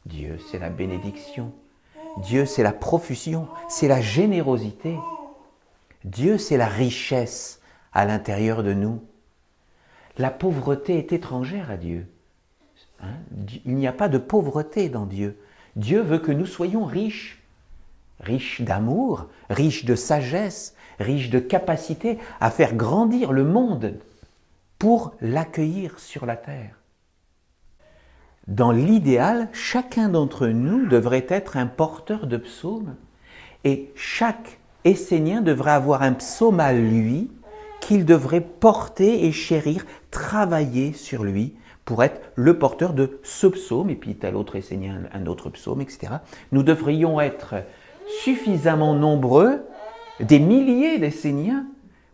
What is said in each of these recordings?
Dieu, c'est la bénédiction. Dieu, c'est la profusion, c'est la générosité. Dieu, c'est la richesse à l'intérieur de nous. La pauvreté est étrangère à Dieu. Il n'y a pas de pauvreté dans Dieu. Dieu veut que nous soyons riches. Riches d'amour, riches de sagesse, riches de capacité à faire grandir le monde pour l'accueillir sur la terre. Dans l'idéal, chacun d'entre nous devrait être un porteur de psaumes et chaque Essénien devrait avoir un psaume à lui qu'il devrait porter et chérir, travailler sur lui pour être le porteur de ce psaume, et puis tel autre Essénien un autre psaume, etc. Nous devrions être suffisamment nombreux, des milliers d'Esséniens,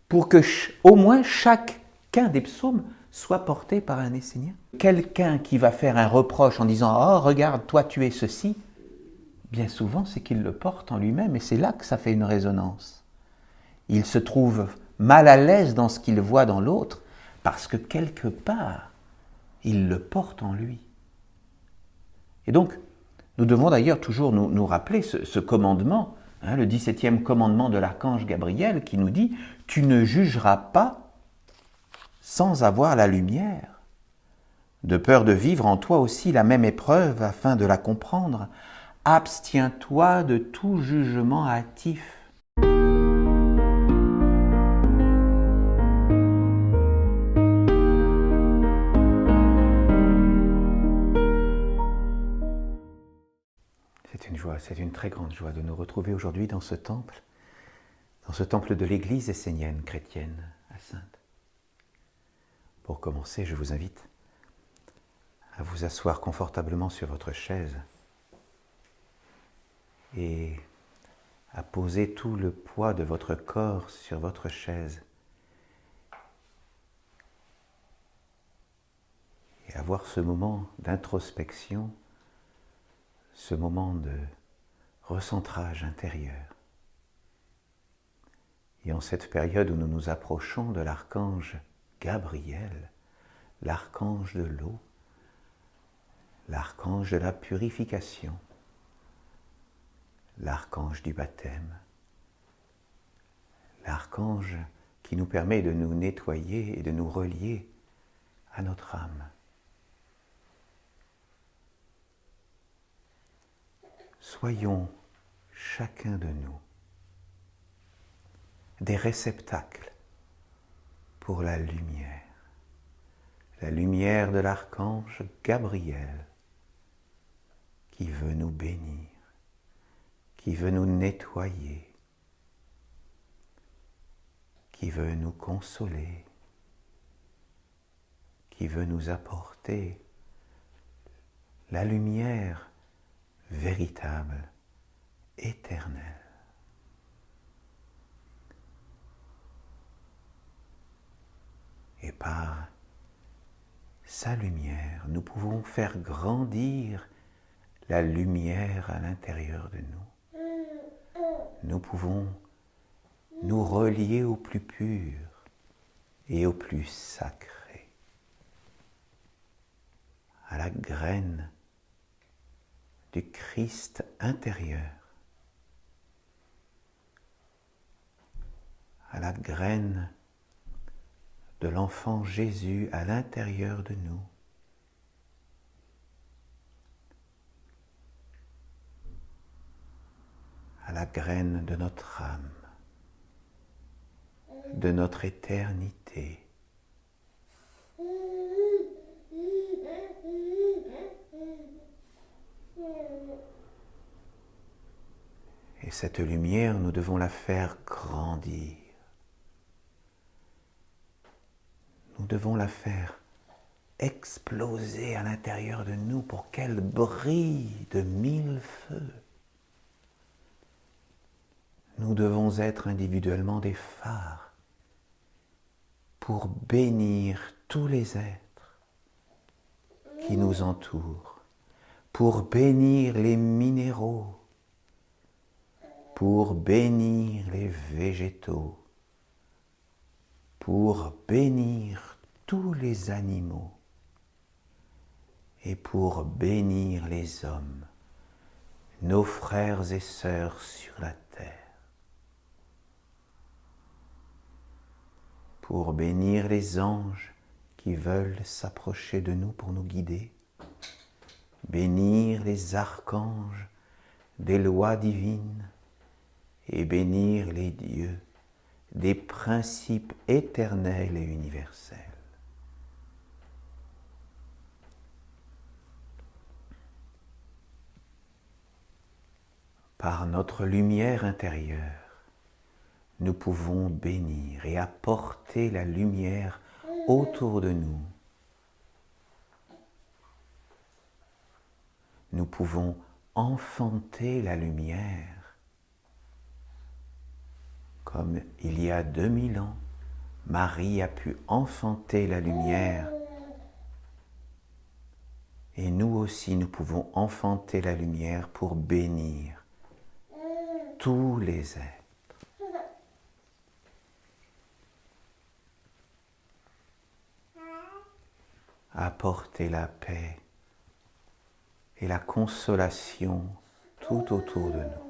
pour que au moins chacun des psaumes soit porté par un Essénien. Quelqu'un qui va faire un reproche en disant « Oh, regarde, toi tu es ceci », bien souvent c'est qu'il le porte en lui-même et c'est là que ça fait une résonance. Il se trouve mal à l'aise dans ce qu'il voit dans l'autre parce que quelque part, il le porte en lui. Et donc, nous devons d'ailleurs toujours nous rappeler ce commandement, le 17e commandement de l'archange Gabriel qui nous dit « Tu ne jugeras pas sans avoir la lumière, de peur de vivre en toi aussi la même épreuve afin de la comprendre. Abstiens-toi de tout jugement hâtif. » C'est une joie, c'est une très grande joie de nous retrouver aujourd'hui dans ce temple de l'Église essénienne chrétienne à Saintes. Pour commencer, je vous invite à vous asseoir confortablement sur votre chaise et à poser tout le poids de votre corps sur votre chaise et avoir ce moment d'introspection, ce moment de recentrage intérieur. Et en cette période où nous nous approchons de l'archange Gabriel, l'archange de l'eau, l'archange de la purification, l'archange du baptême, l'archange qui nous permet de nous nettoyer et de nous relier à notre âme. Soyons chacun de nous des réceptacles pour la lumière de l'archange Gabriel qui veut nous bénir, qui veut nous nettoyer, qui veut nous consoler, qui veut nous apporter la lumière véritable, éternelle. Et par sa lumière, nous pouvons faire grandir la lumière à l'intérieur de nous. Nous pouvons nous relier au plus pur et au plus sacré, à la graine du Christ intérieur, à la graine de l'enfant Jésus à l'intérieur de nous. À la graine de notre âme, de notre éternité. Et cette lumière, nous devons la faire grandir. Nous devons la faire exploser à l'intérieur de nous pour qu'elle brille de mille feux. Nous devons être individuellement des phares pour bénir tous les êtres qui nous entourent, pour bénir les minéraux, pour bénir les végétaux, pour bénir tous les animaux et pour bénir les hommes, nos frères et sœurs sur la terre. Pour bénir les anges qui veulent s'approcher de nous pour nous guider. Bénir les archanges des lois divines et bénir les dieux des principes éternels et universels. Par notre lumière intérieure, nous pouvons bénir et apporter la lumière autour de nous. Nous pouvons enfanter la lumière. Comme il y a 2000 ans, Marie a pu enfanter la lumière. Et nous aussi, nous pouvons enfanter la lumière pour bénir tous les êtres. Apporter la paix et la consolation tout autour de nous.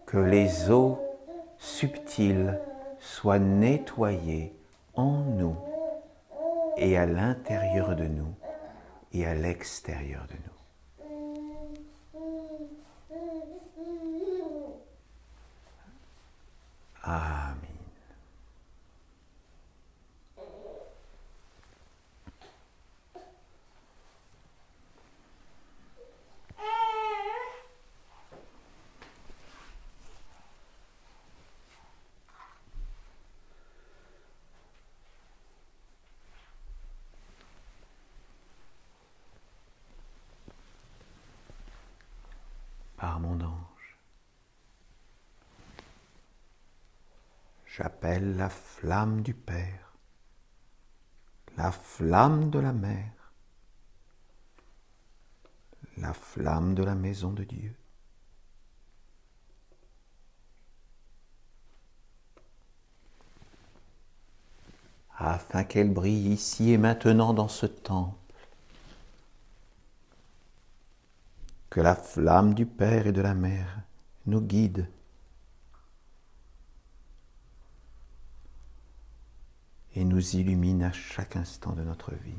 Que les eaux subtiles soient nettoyées en nous et à l'intérieur de nous et à l'extérieur de nous. Amen. Par mon ange, j'appelle la flamme du Père, la flamme de la Mère, la flamme de la maison de Dieu. Afin qu'elle brille ici et maintenant dans ce temple. Que la flamme du Père et de la Mère nous guide. Et nous illumine à chaque instant de notre vie.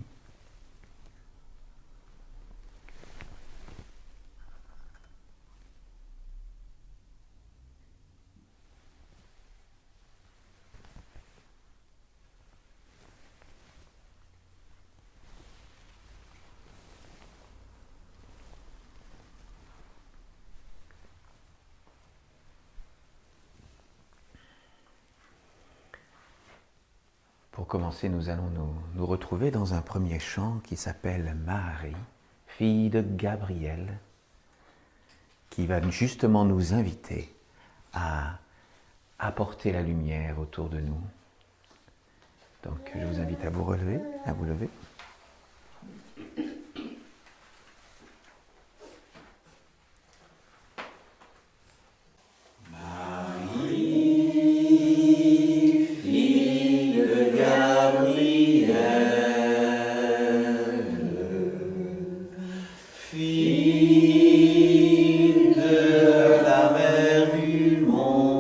Pour commencer, nous allons nous retrouver dans un premier chant qui s'appelle Marie, fille de Gabriel, qui va justement nous inviter à apporter la lumière autour de nous. Donc, je vous invite à vous relever, à vous lever. Monde.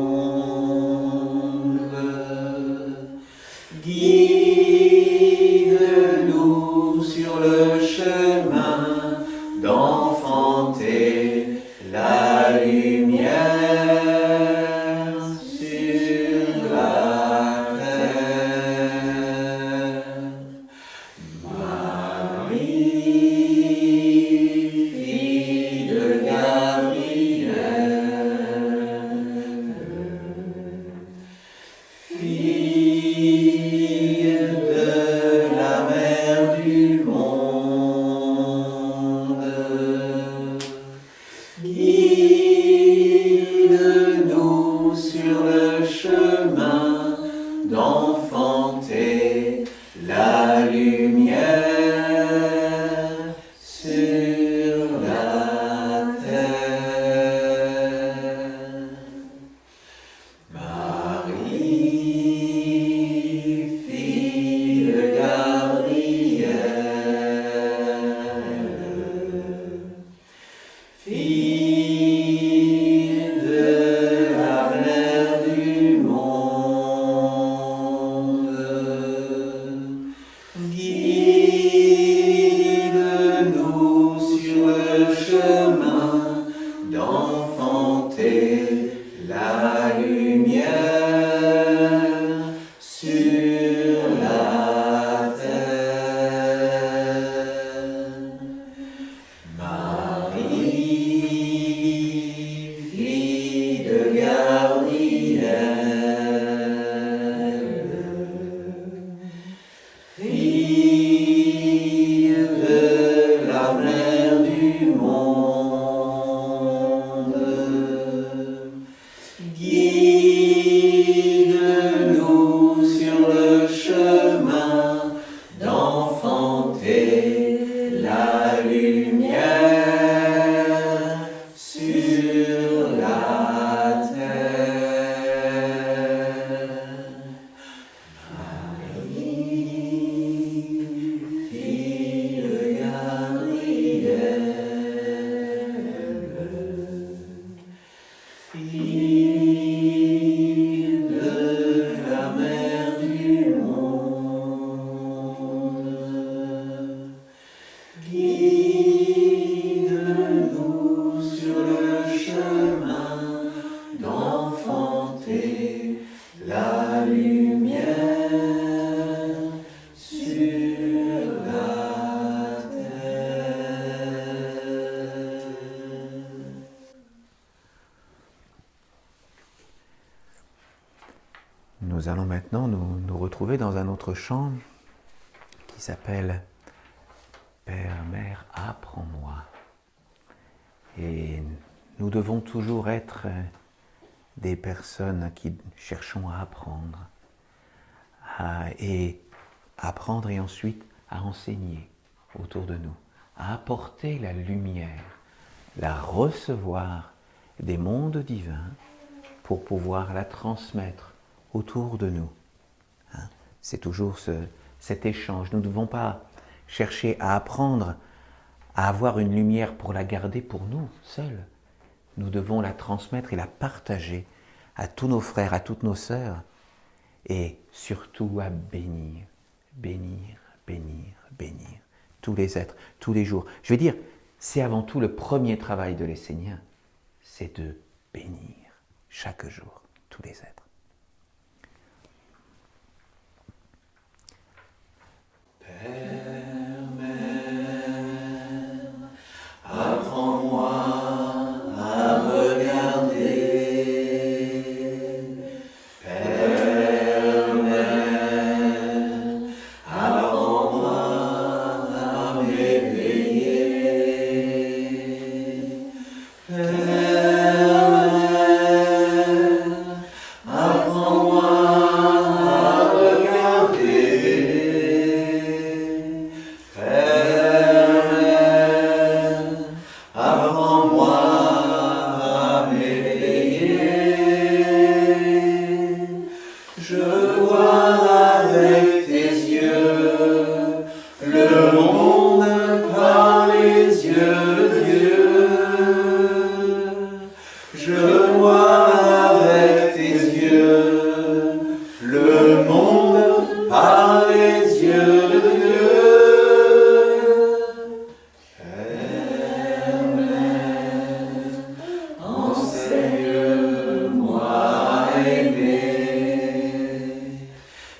guide-nous sur le chemin d'enfanter la lumière sur la terre. Nous allons maintenant nous retrouver dans un autre chant qui s'appelle « Père, Mère, apprends-moi ». Et nous devons toujours être des personnes qui cherchons à apprendre, et ensuite à enseigner autour de nous, à apporter la lumière, la recevoir des mondes divins pour pouvoir la transmettre autour de nous. C'est toujours cet échange. Nous ne devons pas chercher à apprendre, à avoir une lumière pour la garder pour nous seuls. Nous devons la transmettre et la partager à tous nos frères, à toutes nos sœurs, et surtout à bénir, bénir, bénir, bénir tous les êtres, tous les jours. Je veux dire, c'est avant tout le premier travail de l'Essénien, c'est de bénir chaque jour tous les êtres. Père, Mère, apprends-moi à regarder. Père, Mère, apprends-moi à m'éveiller. Père, Mère, apprends-moi à regarder.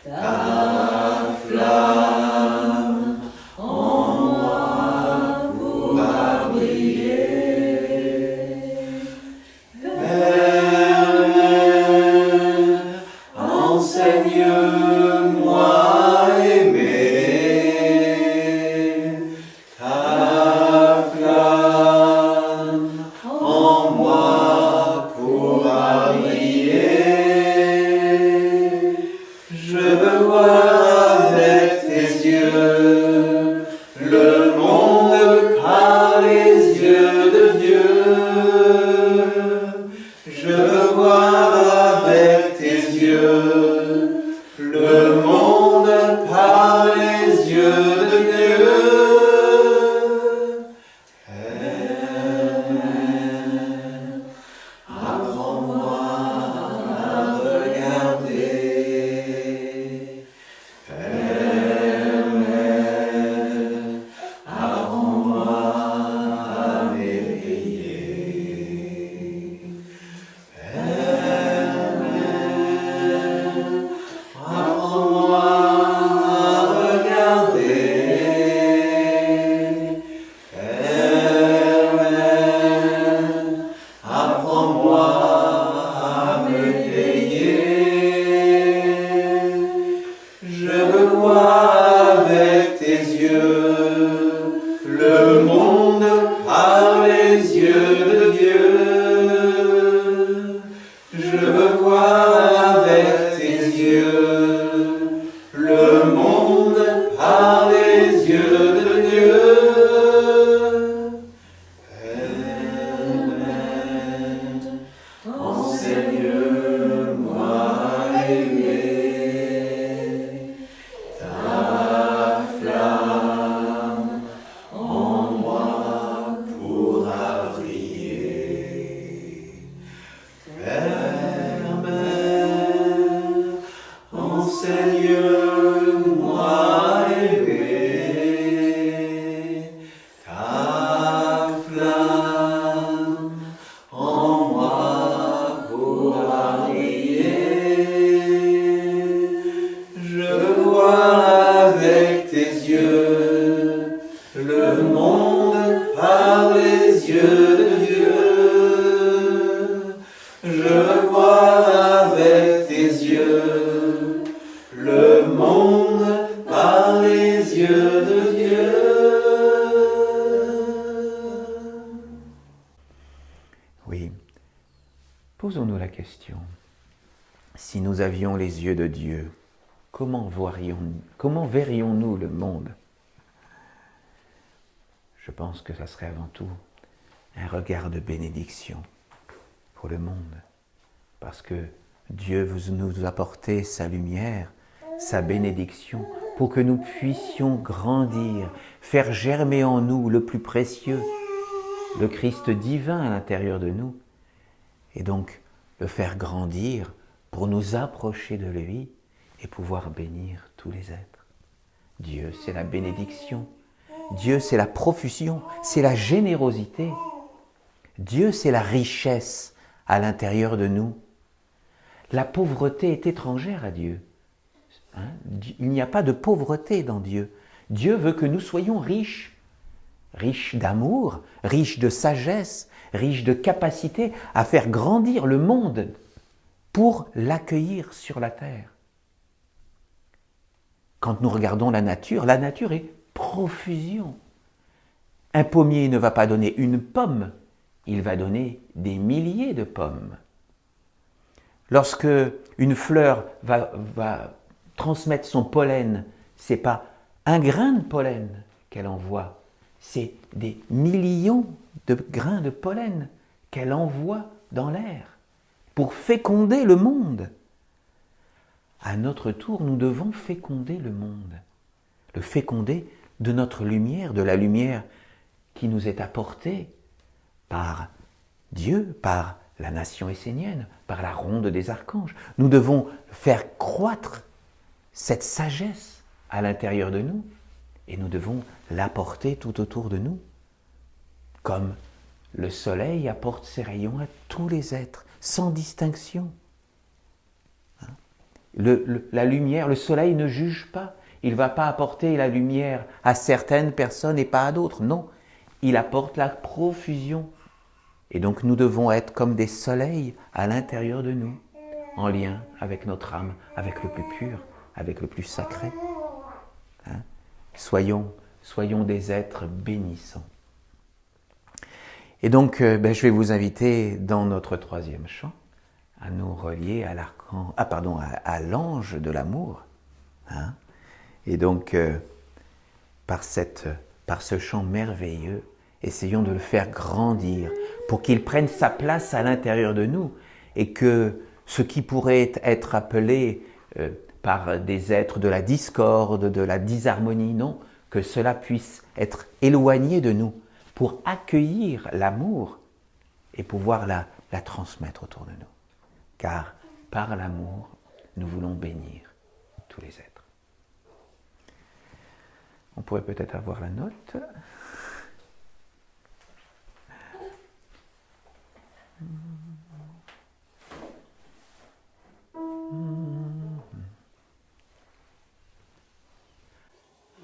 Ta flamme en moi pourra briller. Posons-nous la question, si nous avions les yeux de Dieu, comment verrions-nous le monde? Je pense que ça serait avant tout un regard de bénédiction pour le monde, parce que Dieu veut nous apporter sa lumière, sa bénédiction, pour que nous puissions grandir, faire germer en nous le plus précieux, le Christ divin à l'intérieur de nous, et donc le faire grandir pour nous approcher de lui et pouvoir bénir tous les êtres. Dieu, c'est la bénédiction. Dieu, c'est la profusion, c'est la générosité. Dieu, c'est la richesse à l'intérieur de nous. La pauvreté est étrangère à Dieu. Il n'y a pas de pauvreté dans Dieu. Dieu veut que nous soyons riches, riches d'amour, riches de sagesse, riches de capacité à faire grandir le monde pour l'accueillir sur la terre. Quand nous regardons la nature est profusion. Un pommier ne va pas donner une pomme, il va donner des milliers de pommes. Lorsque une fleur va transmettre son pollen, ce n'est pas un grain de pollen qu'elle envoie, c'est des millions de grains de pollen qu'elle envoie dans l'air pour féconder le monde. À notre tour, nous devons féconder le monde, le féconder de notre lumière, de la lumière qui nous est apportée par Dieu, par la nation essénienne, par la ronde des archanges. Nous devons faire croître cette sagesse à l'intérieur de nous et nous devons l'apporter tout autour de nous, comme le soleil apporte ses rayons à tous les êtres, sans distinction. La lumière, le soleil ne juge pas. Il ne va pas apporter la lumière à certaines personnes et pas à d'autres. Non, il apporte la profusion. Et donc nous devons être comme des soleils à l'intérieur de nous, en lien avec notre âme, avec le plus pur, avec le plus sacré. Soyons des êtres bénissants. Et donc, je vais vous inviter dans notre troisième chant à nous relier à l'ange de l'amour. Et donc, par ce chant merveilleux, essayons de le faire grandir pour qu'il prenne sa place à l'intérieur de nous et que ce qui pourrait être appelé par des êtres de la discorde, de la disharmonie, non, que cela puisse être éloigné de nous pour accueillir l'amour et pouvoir la transmettre autour de nous. Car par l'amour, nous voulons bénir tous les êtres. On pourrait peut-être avoir la note.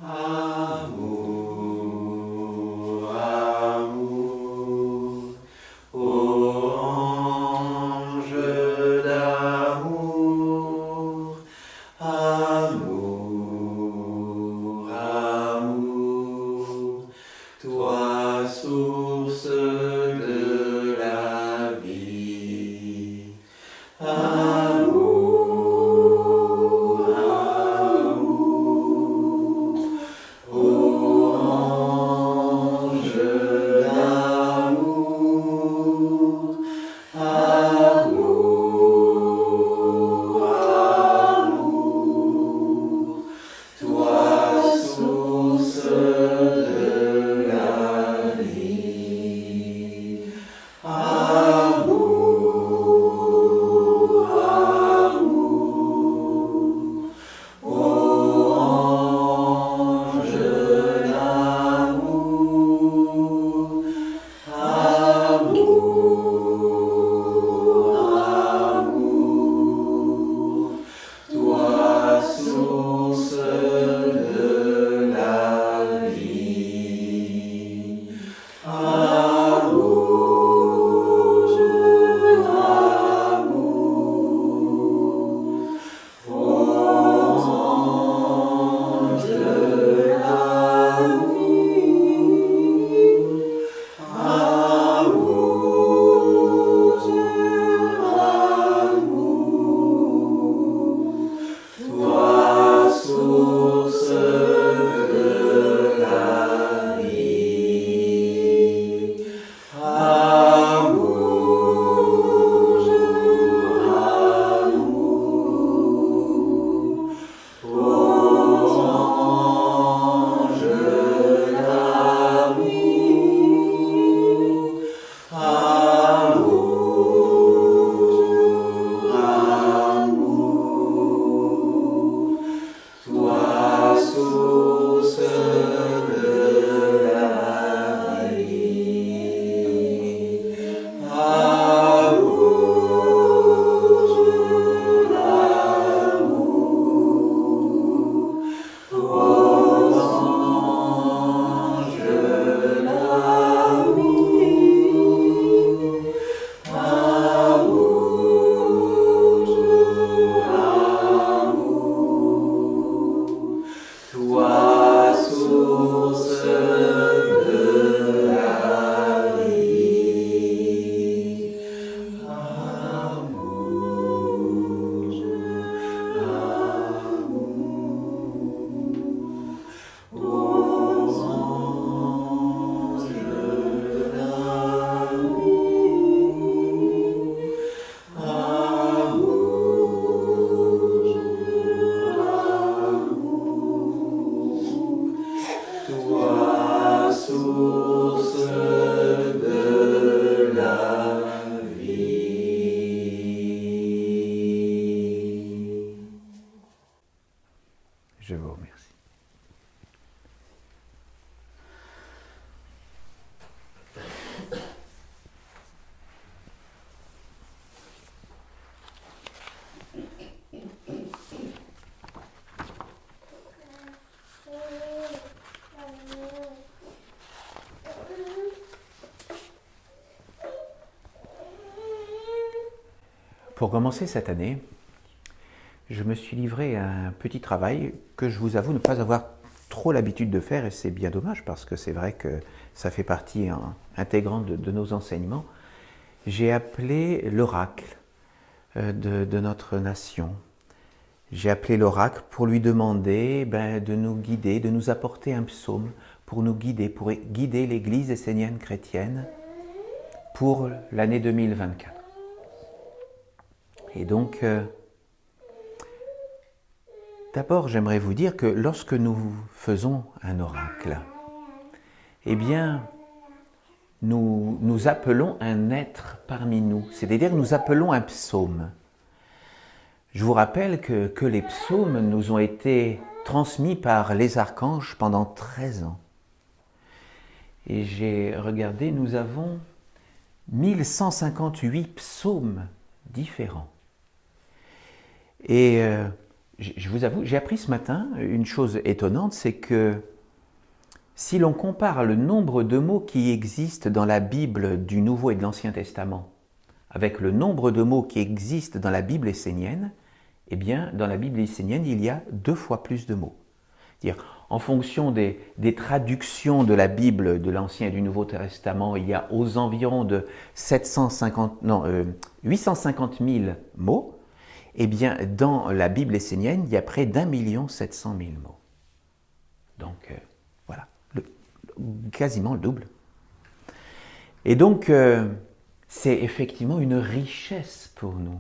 Amour, amour, ô ange d'amour, amour, amour, toi source de la vie. Amour, amour, ô ange d'amour, amour, amour, toi source de la vie. Amour, amour, ô ange d'amour, amour, amour, toi source de la vie. Amour, amour, ô ange de la vie. Amour, Pour commencer cette année, je me suis livré à un petit travail que je vous avoue ne pas avoir trop l'habitude de faire, et c'est bien dommage parce que c'est vrai que ça fait partie intégrante de nos enseignements. J'ai appelé l'oracle de notre nation. J'ai appelé l'oracle pour lui demander de nous guider, de nous apporter un psaume pour nous guider, pour guider l'Église essénienne chrétienne pour l'année 2024. Et donc, d'abord, j'aimerais vous dire que lorsque nous faisons un oracle, eh bien, nous appelons un être parmi nous, c'est-à-dire nous appelons un psaume. Je vous rappelle que les psaumes nous ont été transmis par les archanges pendant 13 ans. Et j'ai regardé, nous avons 1158 psaumes différents. Et je vous avoue, j'ai appris ce matin une chose étonnante, c'est que si l'on compare le nombre de mots qui existent dans la Bible du Nouveau et de l'Ancien Testament avec le nombre de mots qui existent dans la Bible essénienne, eh bien, dans la Bible essénienne, il y a 2 fois plus de mots. C'est-à-dire, en fonction des traductions de la Bible de l'Ancien et du Nouveau Testament, il y a aux environs de 850 000 mots. Eh bien, dans la Bible essénienne, il y a près d'1 700 000 mots. Donc, voilà, quasiment le double. Et donc, c'est effectivement une richesse pour nous.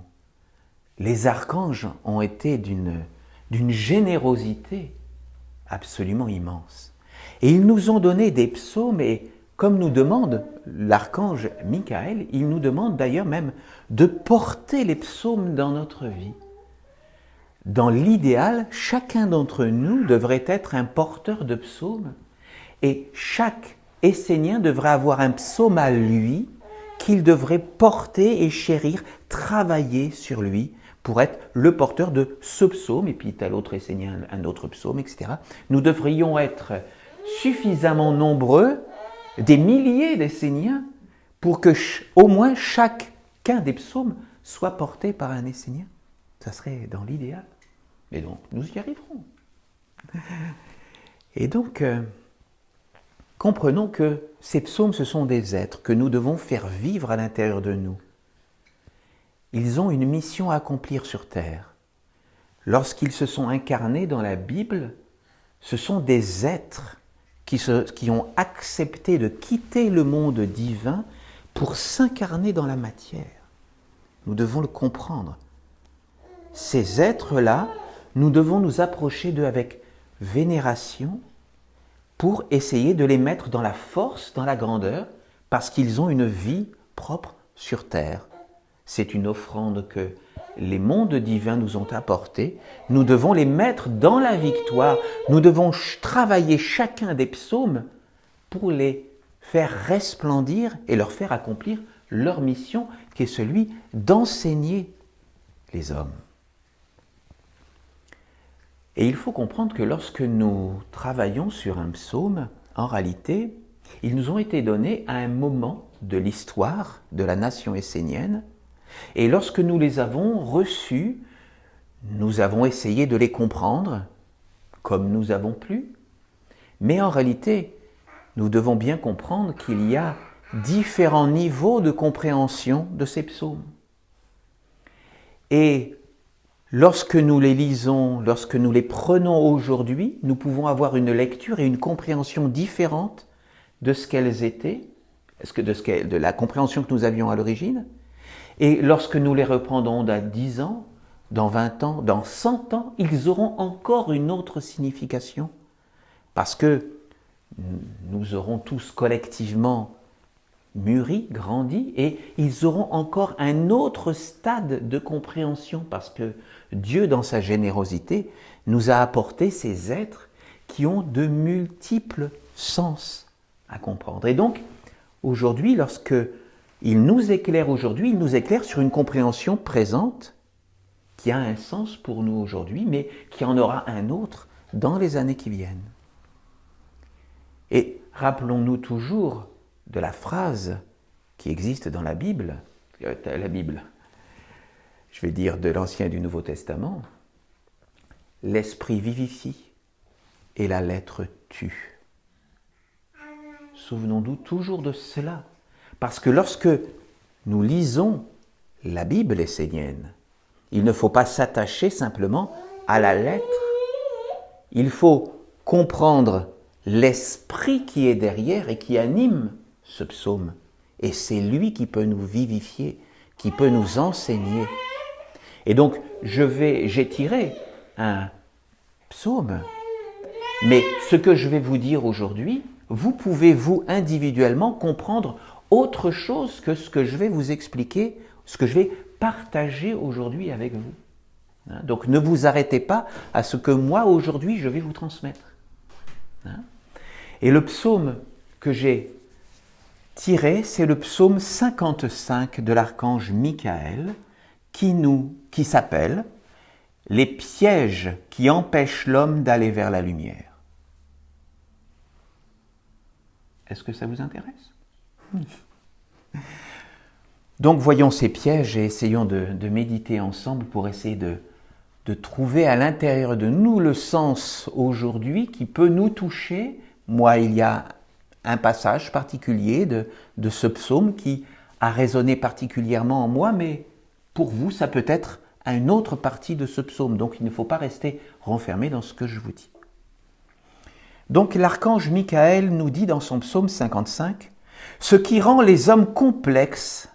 Les archanges ont été d'une générosité absolument immense. Et ils nous ont donné des psaumes, et comme nous demande l'archange Michael, il nous demande d'ailleurs même de porter les psaumes dans notre vie. Dans l'idéal, chacun d'entre nous devrait être un porteur de psaumes, et chaque Essénien devrait avoir un psaume à lui qu'il devrait porter et chérir, travailler sur lui pour être le porteur de ce psaume, et puis tel autre Essénien un autre psaume, etc. Nous devrions être suffisamment nombreux, des milliers d'Esséniens, pour que au moins chacun des psaumes soit porté par un Essénien. Ça serait dans l'idéal. Mais donc, nous y arriverons. Et donc, comprenons que ces psaumes, ce sont des êtres que nous devons faire vivre à l'intérieur de nous. Ils ont une mission à accomplir sur terre. Lorsqu'ils se sont incarnés dans la Bible, ce sont des êtres qui ont accepté de quitter le monde divin pour s'incarner dans la matière. Nous devons le comprendre. Ces êtres-là, nous devons nous approcher d'eux avec vénération pour essayer de les mettre dans la force, dans la grandeur, parce qu'ils ont une vie propre sur terre. C'est une offrande que les mondes divins nous ont apportée. Nous devons les mettre dans la victoire. Nous devons travailler chacun des psaumes pour les faire resplendir et leur faire accomplir leur mission, qui est celui d'enseigner les hommes. Et il faut comprendre que lorsque nous travaillons sur un psaume, en réalité, ils nous ont été donnés à un moment de l'histoire de la nation essénienne. Et lorsque nous les avons reçus, nous avons essayé de les comprendre comme nous avons pu. Mais en réalité, nous devons bien comprendre qu'il y a différents niveaux de compréhension de ces psaumes. Et lorsque nous les lisons, lorsque nous les prenons aujourd'hui, nous pouvons avoir une lecture et une compréhension différente de ce qu'elles étaient, de la compréhension que nous avions à l'origine. Et lorsque nous les reprendrons dans 10 ans, dans 20 ans, dans 100 ans, ils auront encore une autre signification. Parce que nous aurons tous collectivement mûri, grandi, et ils auront encore un autre stade de compréhension, parce que Dieu, dans sa générosité, nous a apporté ces êtres qui ont de multiples sens à comprendre. Et donc, aujourd'hui, lorsque il nous éclaire aujourd'hui, il nous éclaire sur une compréhension présente qui a un sens pour nous aujourd'hui, mais qui en aura un autre dans les années qui viennent. Et rappelons-nous toujours de la phrase qui existe dans la Bible. je vais dire de l'Ancien et du Nouveau Testament, l'esprit vivifie et la lettre tue. Souvenons-nous toujours de cela, parce que lorsque nous lisons la Bible essénienne, il ne faut pas s'attacher simplement à la lettre, il faut comprendre l'esprit qui est derrière et qui anime ce psaume. Et c'est lui qui peut nous vivifier, qui peut nous enseigner. Et donc, j'ai tiré un psaume, mais ce que je vais vous dire aujourd'hui, vous pouvez vous individuellement comprendre autre chose que ce que je vais vous expliquer, ce que je vais partager aujourd'hui avec vous. Donc ne vous arrêtez pas à ce que moi aujourd'hui je vais vous transmettre. Et le psaume que j'ai tiré, c'est le psaume 55 de l'archange Michael qui s'appelle « Les pièges qui empêchent l'homme d'aller vers la lumière ». Est-ce que ça vous intéresse ? Donc voyons ces pièges et essayons de méditer ensemble pour essayer de trouver à l'intérieur de nous le sens aujourd'hui qui peut nous toucher. Moi, il y a un passage particulier de ce psaume qui a résonné particulièrement en moi, mais pour vous, ça peut être à une autre partie de ce psaume. Donc il ne faut pas rester renfermé dans ce que je vous dis. Donc l'archange Michael nous dit dans son psaume 55, « Ce qui rend les hommes complexes,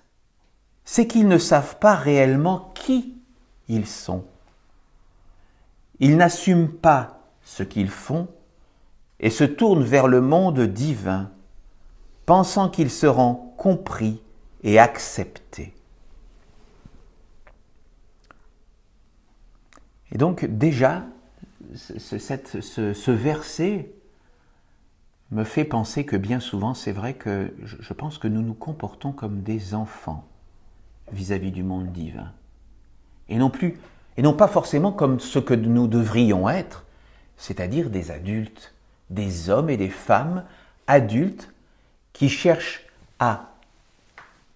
c'est qu'ils ne savent pas réellement qui ils sont. Ils n'assument pas ce qu'ils font et se tournent vers le monde divin, pensant qu'ils seront compris et acceptés. » Et donc déjà, ce verset me fait penser que bien souvent, c'est vrai que je pense que nous nous comportons comme des enfants vis-à-vis du monde divin. Et non pas forcément comme ce que nous devrions être, c'est-à-dire des adultes, des hommes et des femmes adultes qui cherchent à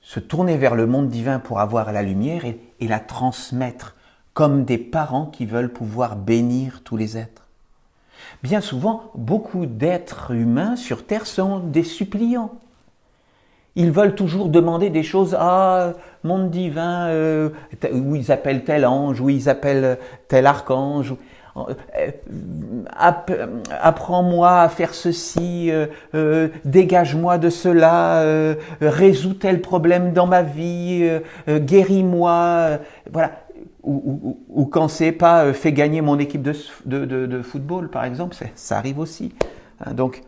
se tourner vers le monde divin pour avoir la lumière et la transmettre, comme des parents qui veulent pouvoir bénir tous les êtres. Bien souvent, beaucoup d'êtres humains sur Terre sont des suppliants. Ils veulent toujours demander des choses, monde divin, où ils appellent tel ange, où ils appellent tel archange, apprends-moi à faire ceci, dégage-moi de cela, résous tel problème dans ma vie, guéris-moi, voilà. Ou quand c'est pas fais gagner mon équipe de football, par exemple, ça arrive aussi. Donc,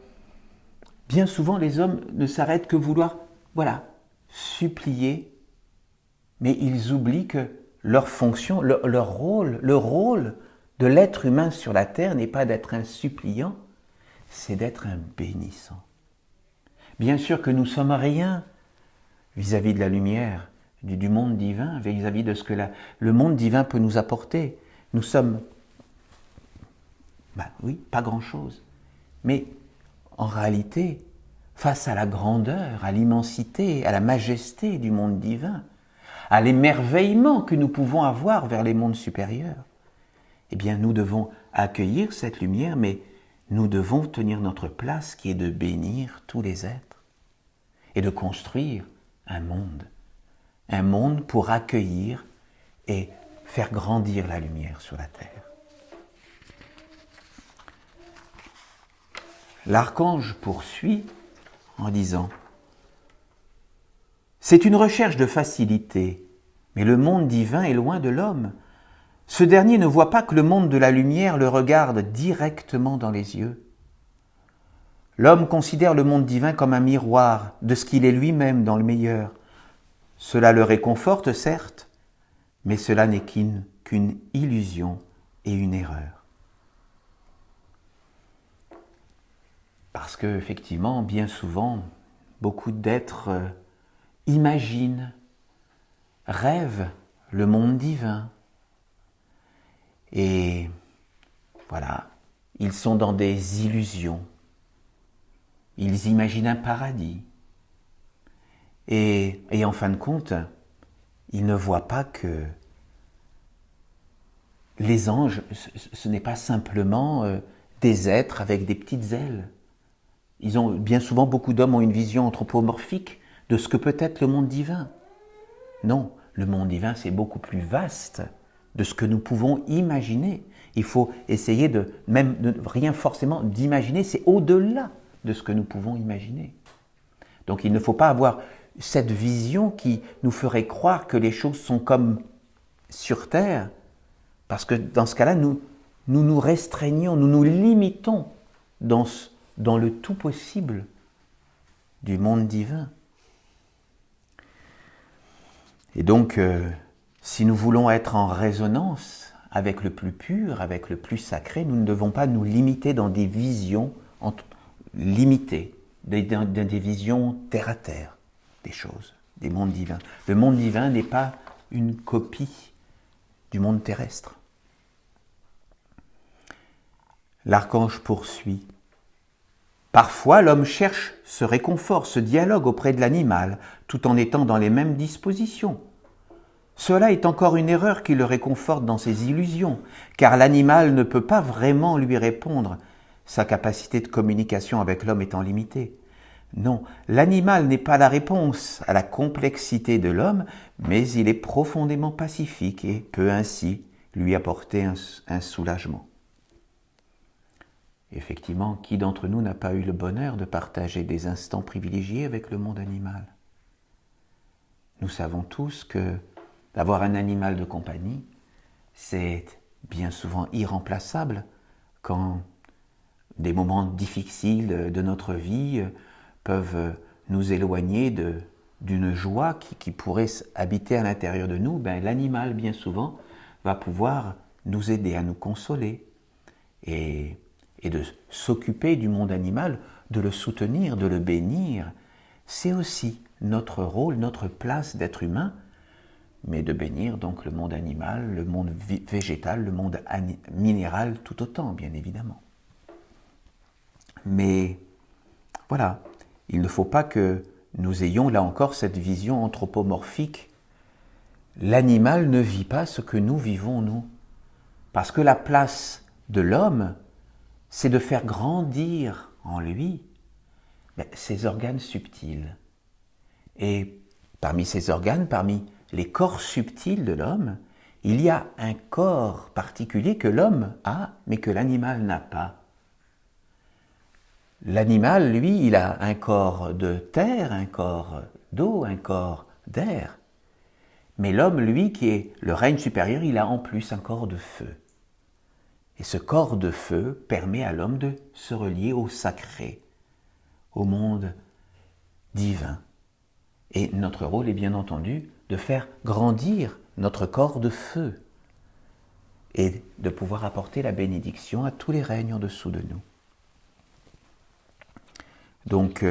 bien souvent, les hommes ne s'arrêtent que vouloir, supplier, mais ils oublient que leur fonction, leur rôle, le rôle de l'être humain sur la terre n'est pas d'être un suppliant, c'est d'être un bénissant. Bien sûr que nous sommes rien vis-à-vis de la lumière, du monde divin, vis-à-vis de ce que le monde divin peut nous apporter. Nous sommes, pas grand-chose. Mais en réalité, face à la grandeur, à l'immensité, à la majesté du monde divin, à l'émerveillement que nous pouvons avoir vers les mondes supérieurs, eh bien nous devons accueillir cette lumière, mais nous devons tenir notre place qui est de bénir tous les êtres et de construire un monde pour accueillir et faire grandir la lumière sur la terre. L'archange poursuit en disant « C'est une recherche de facilité, mais le monde divin est loin de l'homme. Ce dernier ne voit pas que le monde de la lumière le regarde directement dans les yeux. L'homme considère le monde divin comme un miroir de ce qu'il est lui-même dans le meilleur. Cela le réconforte, certes, mais cela n'est qu'une illusion et une erreur. » Parce que, effectivement, bien souvent, beaucoup d'êtres imaginent, rêvent le monde divin. Et voilà, ils sont dans des illusions. Ils imaginent un paradis. Et en fin de compte, ils ne voient pas que les anges, ce n'est pas simplement des êtres avec des petites ailes. Bien souvent, beaucoup d'hommes ont une vision anthropomorphique de ce que peut être le monde divin. Non, le monde divin, c'est beaucoup plus vaste de ce que nous pouvons imaginer. Il faut essayer de rien forcément d'imaginer, c'est au-delà de ce que nous pouvons imaginer. Donc il ne faut pas avoir cette vision qui nous ferait croire que les choses sont comme sur terre, parce que dans ce cas-là, nous restreignons, nous nous limitons dans le tout possible du monde divin. Et donc, si nous voulons être en résonance avec le plus pur, avec le plus sacré, nous ne devons pas nous limiter dans des visions limitées, dans des visions terre à terre des choses, des mondes divins. Le monde divin n'est pas une copie du monde terrestre. L'archange poursuit. Parfois, l'homme cherche ce réconfort, ce dialogue auprès de l'animal, tout en étant dans les mêmes dispositions. Cela est encore une erreur qui le réconforte dans ses illusions, car l'animal ne peut pas vraiment lui répondre, sa capacité de communication avec l'homme étant limitée. Non, l'animal n'est pas la réponse à la complexité de l'homme, mais il est profondément pacifique et peut ainsi lui apporter un soulagement. Effectivement, qui d'entre nous n'a pas eu le bonheur de partager des instants privilégiés avec le monde animal? Nous savons tous que d'avoir un animal de compagnie, c'est bien souvent irremplaçable quand des moments difficiles de notre vie peuvent nous éloigner d'une joie qui pourrait habiter à l'intérieur de nous. L'animal, bien souvent, va pouvoir nous aider à nous consoler et de s'occuper du monde animal, de le soutenir, de le bénir. C'est aussi notre rôle, notre place d'être humain, mais de bénir donc le monde animal, le monde végétal, le monde minéral tout autant, bien évidemment. Mais voilà, il ne faut pas que nous ayons là encore cette vision anthropomorphique. L'animal ne vit pas ce que nous vivons, nous. Parce que la place de l'homme, c'est de faire grandir en lui ses organes subtils. Et parmi ces organes, parmi les corps subtils de l'homme, il y a un corps particulier que l'homme a, mais que l'animal n'a pas. L'animal, lui, il a un corps de terre, un corps d'eau, un corps d'air. Mais l'homme, lui, qui est le règne supérieur, il a en plus un corps de feu. Et ce corps de feu permet à l'homme de se relier au sacré, au monde divin. Et notre rôle est bien entendu de faire grandir notre corps de feu et de pouvoir apporter la bénédiction à tous les règnes en dessous de nous. Donc,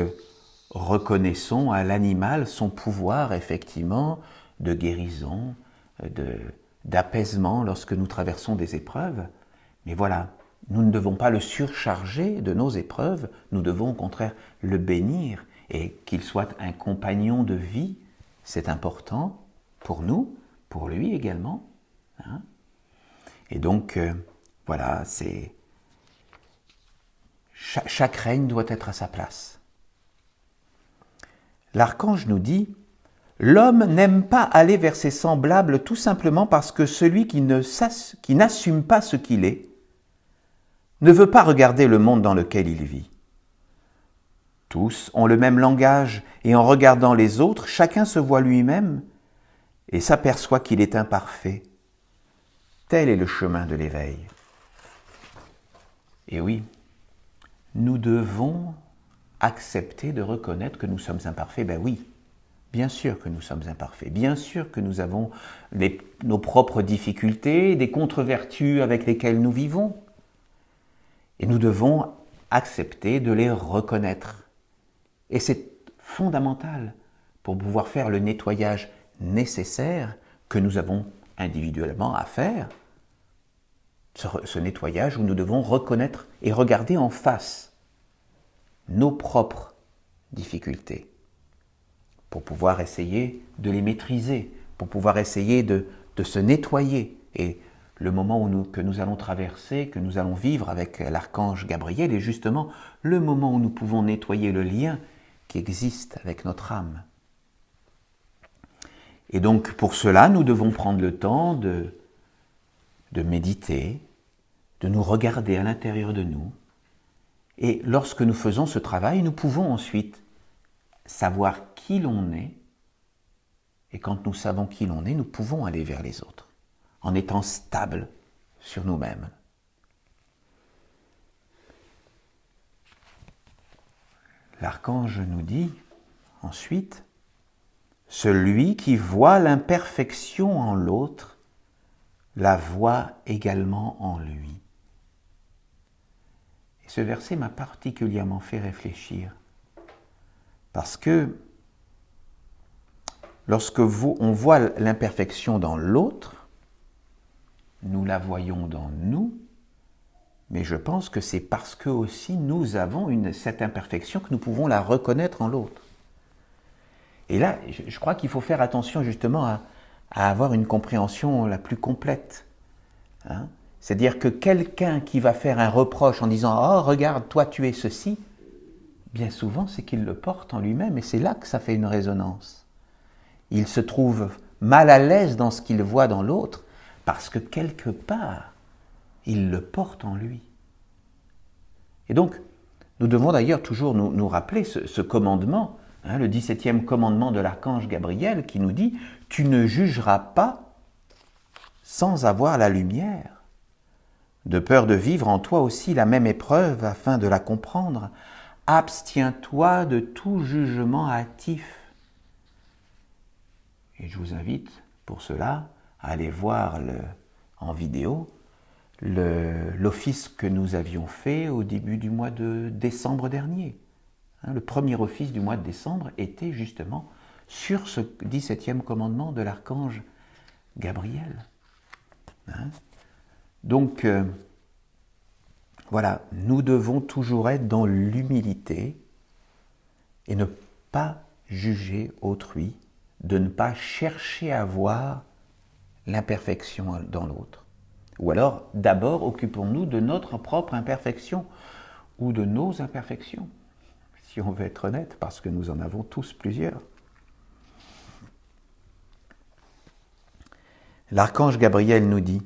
reconnaissons à l'animal son pouvoir, effectivement, de guérison, d'apaisement lorsque nous traversons des épreuves. Mais voilà, nous ne devons pas le surcharger de nos épreuves, nous devons au contraire le bénir et qu'il soit un compagnon de vie, c'est important pour nous, pour lui également. Hein. Et donc, voilà, c'est... Chaque règne doit être à sa place. L'archange nous dit « L'homme n'aime pas aller vers ses semblables tout simplement parce que celui qui n'assume pas ce qu'il est ne veut pas regarder le monde dans lequel il vit. Tous ont le même langage et en regardant les autres, chacun se voit lui-même et s'aperçoit qu'il est imparfait. Tel est le chemin de l'éveil. » Et oui, nous devons accepter de reconnaître que nous sommes imparfaits. Ben oui, bien sûr que nous sommes imparfaits. Bien sûr que nous avons nos propres difficultés, des contre-vertus avec lesquelles nous vivons. Et nous devons accepter de les reconnaître. Et c'est fondamental pour pouvoir faire le nettoyage nécessaire que nous avons individuellement à faire. Ce nettoyage où nous devons reconnaître et regarder en face nos propres difficultés pour pouvoir essayer de les maîtriser, pour pouvoir essayer de se nettoyer. Et le moment que nous allons traverser, que nous allons vivre avec l'archange Gabriel, est justement le moment où nous pouvons nettoyer le lien qui existe avec notre âme. Et donc pour cela, nous devons prendre le temps de méditer, de nous regarder à l'intérieur de nous. Et lorsque nous faisons ce travail, nous pouvons ensuite savoir qui l'on est. Et quand nous savons qui l'on est, nous pouvons aller vers les autres, en étant stables sur nous-mêmes. L'archange nous dit ensuite, « Celui qui voit l'imperfection en l'autre, la voit également en lui. » Et ce verset m'a particulièrement fait réfléchir, parce que lorsque on voit l'imperfection dans l'autre, nous la voyons dans nous, mais je pense que c'est parce que aussi nous avons cette imperfection que nous pouvons la reconnaître en l'autre. Et là, je crois qu'il faut faire attention justement à avoir une compréhension la plus complète. Hein? C'est-à-dire que quelqu'un qui va faire un reproche en disant « Oh, regarde, toi tu es ceci », bien souvent c'est qu'il le porte en lui-même et c'est là que ça fait une résonance. Il se trouve mal à l'aise dans ce qu'il voit dans l'autre parce que quelque part, il le porte en lui. Et donc, nous devons d'ailleurs toujours nous rappeler ce commandement, hein, le 17e commandement de l'archange Gabriel qui nous dit « Tu ne jugeras pas sans avoir la lumière, de peur de vivre en toi aussi la même épreuve afin de la comprendre. Abstiens-toi de tout jugement hâtif. » Et je vous invite pour cela à aller voir en vidéo l'office que nous avions fait au début du mois de décembre dernier. Le premier office du mois de décembre était justement sur ce 17e commandement de l'archange Gabriel. Donc, voilà, nous devons toujours être dans l'humilité et ne pas juger autrui, de ne pas chercher à voir l'imperfection dans l'autre. Ou alors, d'abord, occupons-nous de notre propre imperfection ou de nos imperfections, si on veut être honnête, parce que nous en avons tous plusieurs. L'archange Gabriel nous dit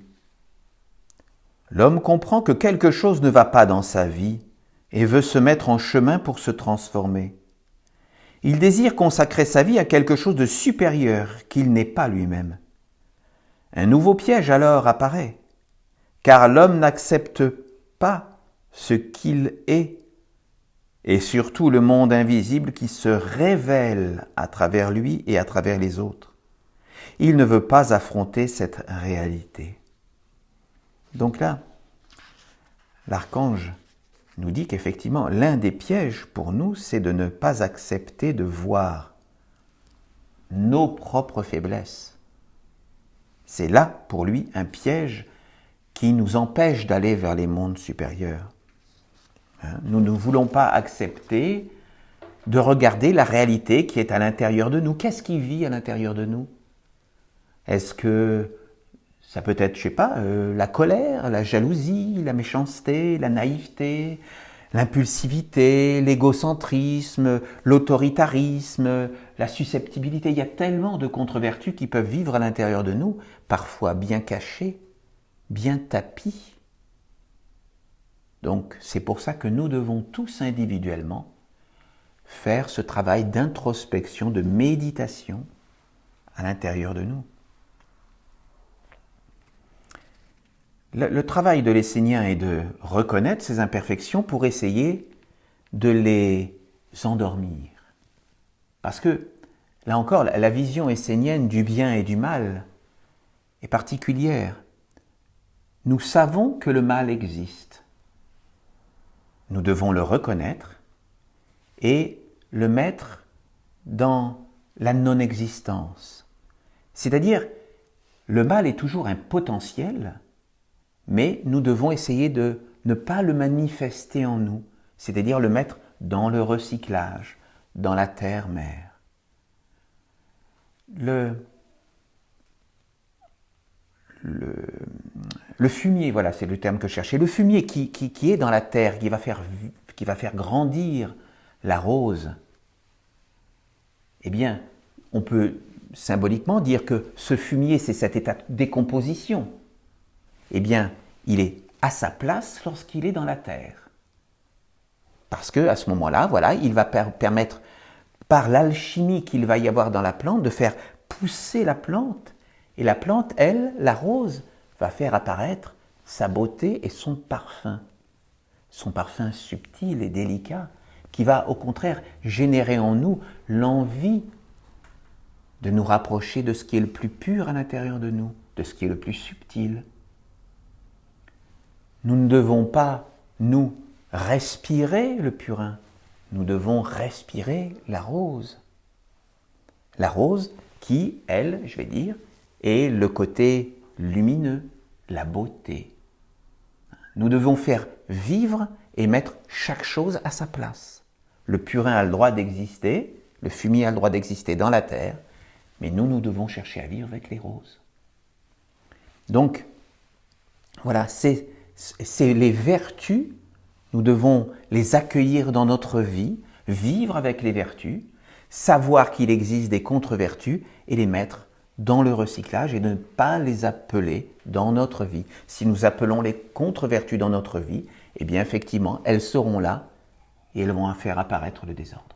« L'homme comprend que quelque chose ne va pas dans sa vie et veut se mettre en chemin pour se transformer. Il désire consacrer sa vie à quelque chose de supérieur qu'il n'est pas lui-même. Un nouveau piège alors apparaît, car l'homme n'accepte pas ce qu'il est, et surtout le monde invisible qui se révèle à travers lui et à travers les autres. Il ne veut pas affronter cette réalité. » Donc là, l'archange nous dit qu'effectivement, l'un des pièges pour nous, c'est de ne pas accepter de voir nos propres faiblesses. C'est là, pour lui, un piège qui nous empêche d'aller vers les mondes supérieurs. Nous ne voulons pas accepter de regarder la réalité qui est à l'intérieur de nous. Qu'est-ce qui vit à l'intérieur de nous? Est-ce que ça peut être, je sais pas, la colère, la jalousie, la méchanceté, la naïveté, l'impulsivité, l'égocentrisme, l'autoritarisme, la susceptibilité. Il y a tellement de contre-vertus qui peuvent vivre à l'intérieur de nous, parfois bien cachées, bien tapies. Donc c'est pour ça que nous devons tous individuellement faire ce travail d'introspection, de méditation à l'intérieur de nous. Le travail de l'essénien est de reconnaître ces imperfections pour essayer de les endormir. Parce que, là encore, la vision essénienne du bien et du mal est particulière. Nous savons que le mal existe. Nous devons le reconnaître et le mettre dans la non-existence. C'est-à-dire, le mal est toujours un potentiel, mais nous devons essayer de ne pas le manifester en nous, c'est-à-dire le mettre dans le recyclage, dans la terre-mère. Le fumier, voilà, c'est le terme que je cherchais. Le fumier qui est dans la terre, qui va faire grandir la rose, eh bien, on peut symboliquement dire que ce fumier, c'est cet état de décomposition. Eh bien, il est à sa place lorsqu'il est dans la terre. Parce qu'à ce moment-là, voilà, il va permettre, par l'alchimie qu'il va y avoir dans la plante, de faire pousser la plante. Et la plante, elle, la rose, va faire apparaître sa beauté et son parfum subtil et délicat, qui va au contraire générer en nous l'envie de nous rapprocher de ce qui est le plus pur à l'intérieur de nous, de ce qui est le plus subtil. Nous ne devons pas, nous, respirer le purin, nous devons respirer la rose. La rose qui, elle, je vais dire, est le côté lumineux, la beauté. Nous devons faire vivre et mettre chaque chose à sa place. Le purin a le droit d'exister, le fumier a le droit d'exister dans la terre, mais nous devons chercher à vivre avec les roses. Donc, voilà, c'est les vertus, nous devons les accueillir dans notre vie, vivre avec les vertus, savoir qu'il existe des contre-vertus et les mettre dans le recyclage et ne pas les appeler dans notre vie. Si nous appelons les contre-vertus dans notre vie, eh bien effectivement, elles seront là et elles vont faire apparaître le désordre.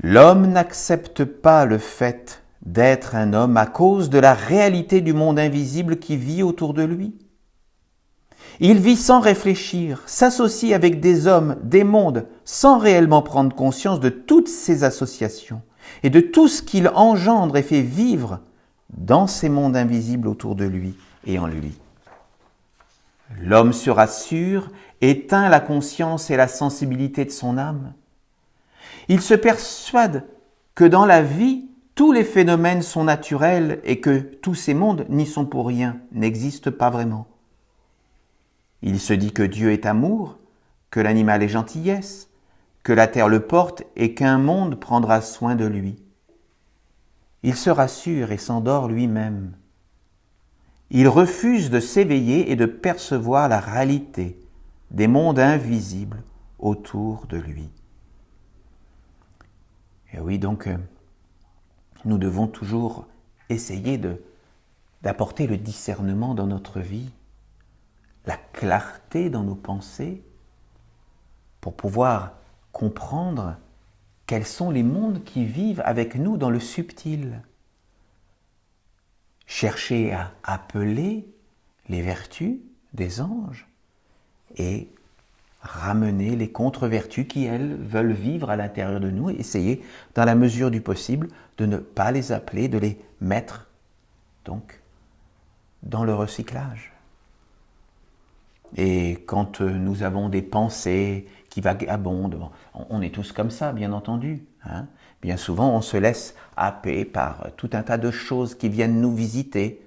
L'homme n'accepte pas le fait d'être un homme à cause de la réalité du monde invisible qui vit autour de lui. Il vit sans réfléchir, s'associe avec des hommes, des mondes, sans réellement prendre conscience de toutes ces associations et de tout ce qu'il engendre et fait vivre dans ces mondes invisibles autour de lui et en lui. L'homme se rassure, éteint la conscience et la sensibilité de son âme. Il se persuade que dans la vie, tous les phénomènes sont naturels et que tous ces mondes n'y sont pour rien, n'existent pas vraiment. Il se dit que Dieu est amour, que l'animal est gentillesse, que la terre le porte et qu'un monde prendra soin de lui. Il se rassure et s'endort lui-même. Il refuse de s'éveiller et de percevoir la réalité des mondes invisibles autour de lui. Et oui, donc, nous devons toujours essayer d'apporter le discernement dans notre vie, la clarté dans nos pensées, pour pouvoir comprendre quels sont les mondes qui vivent avec nous dans le subtil. Chercher à appeler les vertus des anges et ramener les contre-vertus qui, elles, veulent vivre à l'intérieur de nous et essayer, dans la mesure du possible, de ne pas les appeler, de les mettre, donc, dans le recyclage. Et quand nous avons des pensées qui vagabondent, on est tous comme ça, bien entendu. Hein. Bien souvent, on se laisse happer par tout un tas de choses qui viennent nous visiter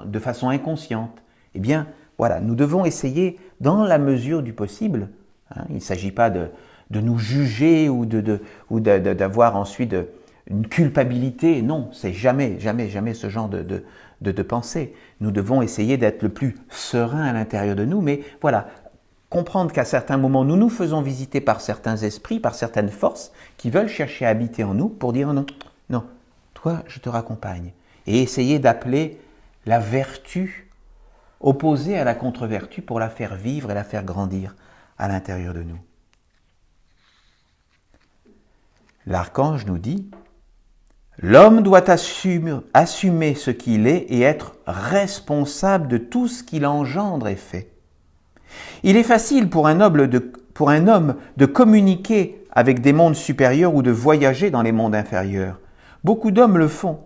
de façon inconsciente. Eh bien, voilà, nous devons essayer, dans la mesure du possible, hein, il ne s'agit pas de nous juger ou d'avoir ensuite une culpabilité, non, c'est jamais ce genre de pensée. Nous devons essayer d'être le plus serein à l'intérieur de nous, mais voilà, comprendre qu'à certains moments, nous nous faisons visiter par certains esprits, par certaines forces qui veulent chercher à habiter en nous pour dire non, toi, je te raccompagne. Et essayer d'appeler la vertu opposée à la contre-vertu pour la faire vivre et la faire grandir à l'intérieur de nous. L'archange nous dit « L'homme doit assumer ce qu'il est et être responsable de tout ce qu'il engendre et fait. Il est facile pour un homme de communiquer avec des mondes supérieurs ou de voyager dans les mondes inférieurs. Beaucoup d'hommes le font.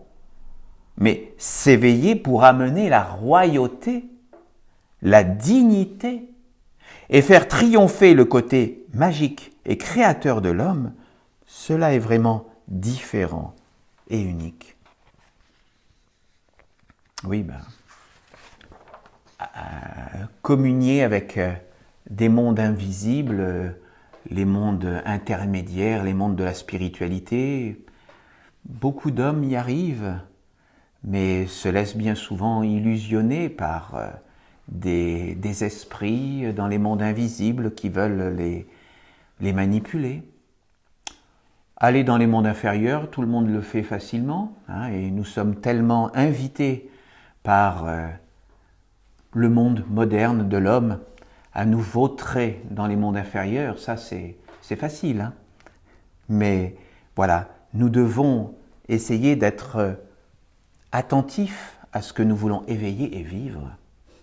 Mais s'éveiller pour amener la royauté, la dignité et faire triompher le côté magique et créateur de l'homme, cela est vraiment différent et unique. » Oui, communier avec des mondes invisibles, les mondes intermédiaires, les mondes de la spiritualité, beaucoup d'hommes y arrivent. mais se laissent bien souvent illusionner par des esprits dans les mondes invisibles qui veulent les manipuler. Aller dans les mondes inférieurs, tout le monde le fait facilement, hein, et nous sommes tellement invités par le monde moderne de l'homme à nous vautrer dans les mondes inférieurs. Ça, c'est facile, hein. Mais voilà, nous devons essayer d'être attentifs à ce que nous voulons éveiller et vivre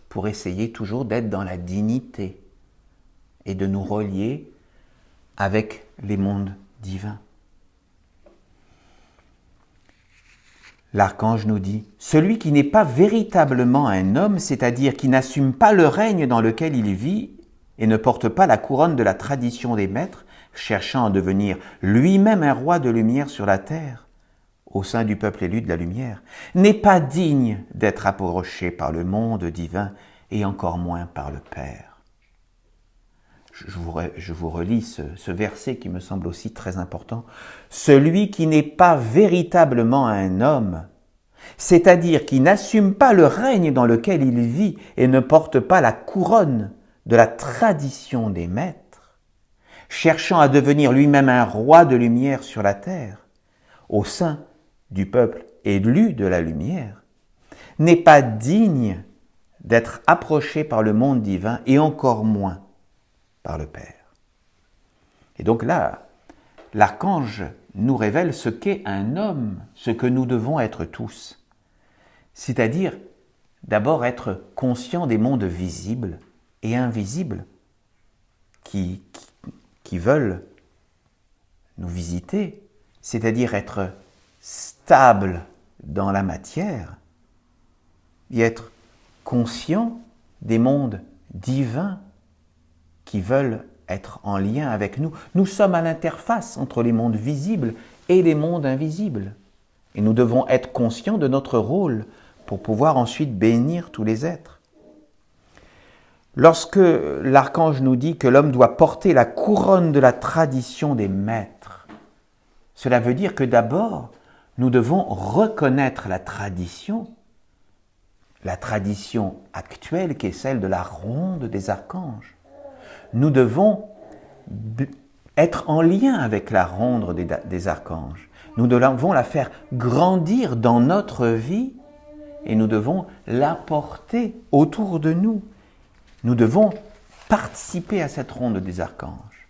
pour essayer toujours d'être dans la dignité et de nous relier avec les mondes divins. L'archange nous dit « Celui qui n'est pas véritablement un homme, c'est-à-dire qui n'assume pas le règne dans lequel il vit et ne porte pas la couronne de la tradition des maîtres, cherchant à devenir lui-même un roi de lumière sur la terre, au sein du peuple élu de la lumière, n'est pas digne d'être approché par le monde divin et encore moins par le Père. » Je vous relis ce verset qui me semble aussi très important. « Celui qui n'est pas véritablement un homme, c'est-à-dire qui n'assume pas le règne dans lequel il vit et ne porte pas la couronne de la tradition des maîtres, cherchant à devenir lui-même un roi de lumière sur la terre, au sein du peuple élu de la lumière, n'est pas digne d'être approché par le monde divin et encore moins par le Père. » Et donc là, l'archange nous révèle ce qu'est un homme, ce que nous devons être tous. C'est-à-dire, d'abord être conscient des mondes visibles et invisibles qui veulent nous visiter, c'est-à-dire être stable dans la matière et être conscient des mondes divins qui veulent être en lien avec nous. Nous sommes à l'interface entre les mondes visibles et les mondes invisibles. Et nous devons être conscients de notre rôle pour pouvoir ensuite bénir tous les êtres. Lorsque l'archange nous dit que l'homme doit porter la couronne de la tradition des maîtres, cela veut dire que d'abord, nous devons reconnaître la tradition actuelle qui est celle de la ronde des archanges. Nous devons être en lien avec la ronde des archanges. Nous devons la faire grandir dans notre vie et nous devons l'apporter autour de nous. Nous devons participer à cette ronde des archanges.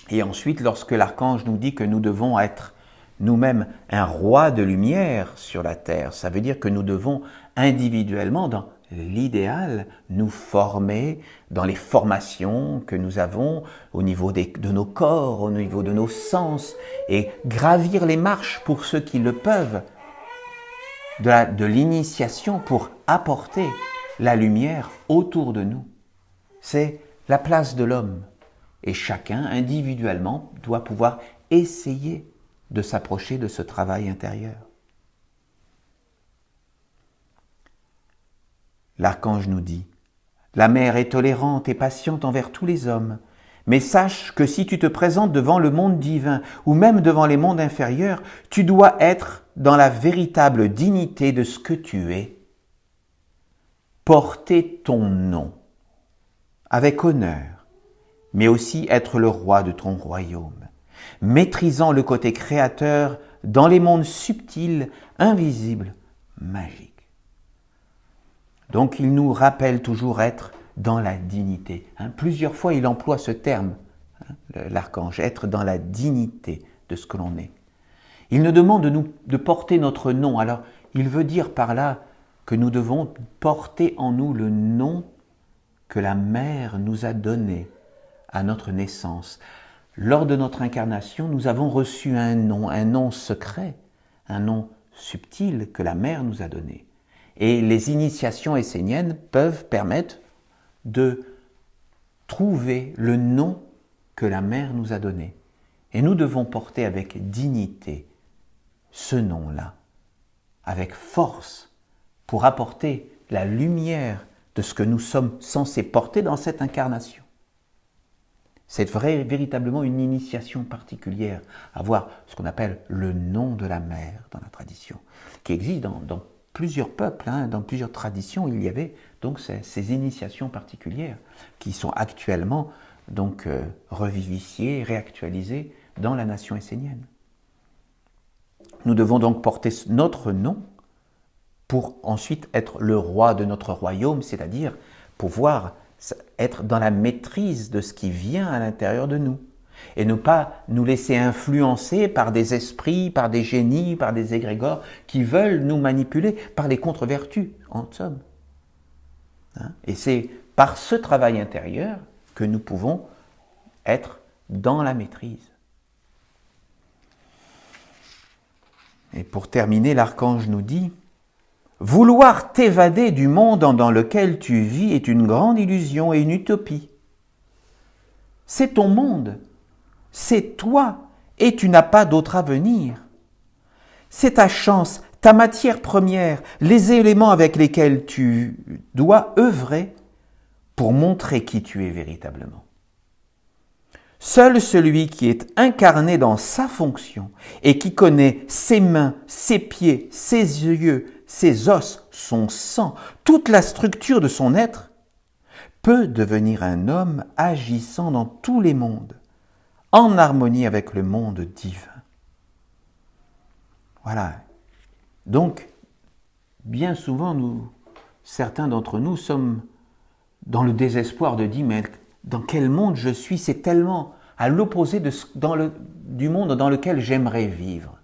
Et ensuite, lorsque l'archange nous dit que nous devons être nous-mêmes un roi de lumière sur la terre, ça veut dire que nous devons individuellement, dans l'idéal, nous former dans les formations que nous avons au niveau de nos corps, au niveau de nos sens, et gravir les marches pour ceux qui le peuvent, de l'initiation pour apporter la lumière autour de nous. C'est la place de l'homme. Et chacun, individuellement, doit pouvoir essayer de s'approcher de ce travail intérieur. L'archange nous dit « La mère est tolérante et patiente envers tous les hommes, mais sache que si tu te présentes devant le monde divin ou même devant les mondes inférieurs, tu dois être dans la véritable dignité de ce que tu es. Porter ton nom avec honneur, mais aussi être le roi de ton royaume, maîtrisant le côté créateur dans les mondes subtils, invisibles, magiques. » Donc il nous rappelle toujours être dans la dignité. Plusieurs fois il emploie ce terme, l'archange, être dans la dignité de ce que l'on est. Il nous demande de porter notre nom. Alors il veut dire par là que nous devons porter en nous le nom que la mère nous a donné à notre naissance. Lors de notre incarnation, nous avons reçu un nom secret, un nom subtil que la mère nous a donné. Et les initiations esséniennes peuvent permettre de trouver le nom que la mère nous a donné. Et nous devons porter avec dignité ce nom-là, avec force, pour apporter la lumière de ce que nous sommes censés porter dans cette incarnation. C'est véritablement une initiation particulière, avoir ce qu'on appelle le nom de la mère dans la tradition, qui existe dans plusieurs peuples, dans plusieurs traditions. Il y avait donc ces initiations particulières qui sont actuellement donc revivifiées, réactualisées dans la nation essénienne. Nous devons donc porter notre nom pour ensuite être le roi de notre royaume, c'est-à-dire pouvoir être dans la maîtrise de ce qui vient à l'intérieur de nous et ne pas nous laisser influencer par des esprits, par des génies, par des égrégores qui veulent nous manipuler, par les contre-vertus, en somme. Et c'est par ce travail intérieur que nous pouvons être dans la maîtrise. Et pour terminer, l'archange nous dit « Vouloir t'évader du monde dans lequel tu vis est une grande illusion et une utopie. C'est ton monde, c'est toi, et tu n'as pas d'autre avenir. C'est ta chance, ta matière première, les éléments avec lesquels tu dois œuvrer pour montrer qui tu es véritablement. Seul celui qui est incarné dans sa fonction et qui connaît ses mains, ses pieds, ses yeux, ses os, son sang, toute la structure de son être, peut devenir un homme agissant dans tous les mondes, en harmonie avec le monde divin. Voilà. Donc, bien souvent, certains d'entre nous sommes dans le désespoir de dire, mais dans quel monde je suis? C'est tellement à l'opposé du monde dans lequel j'aimerais vivre.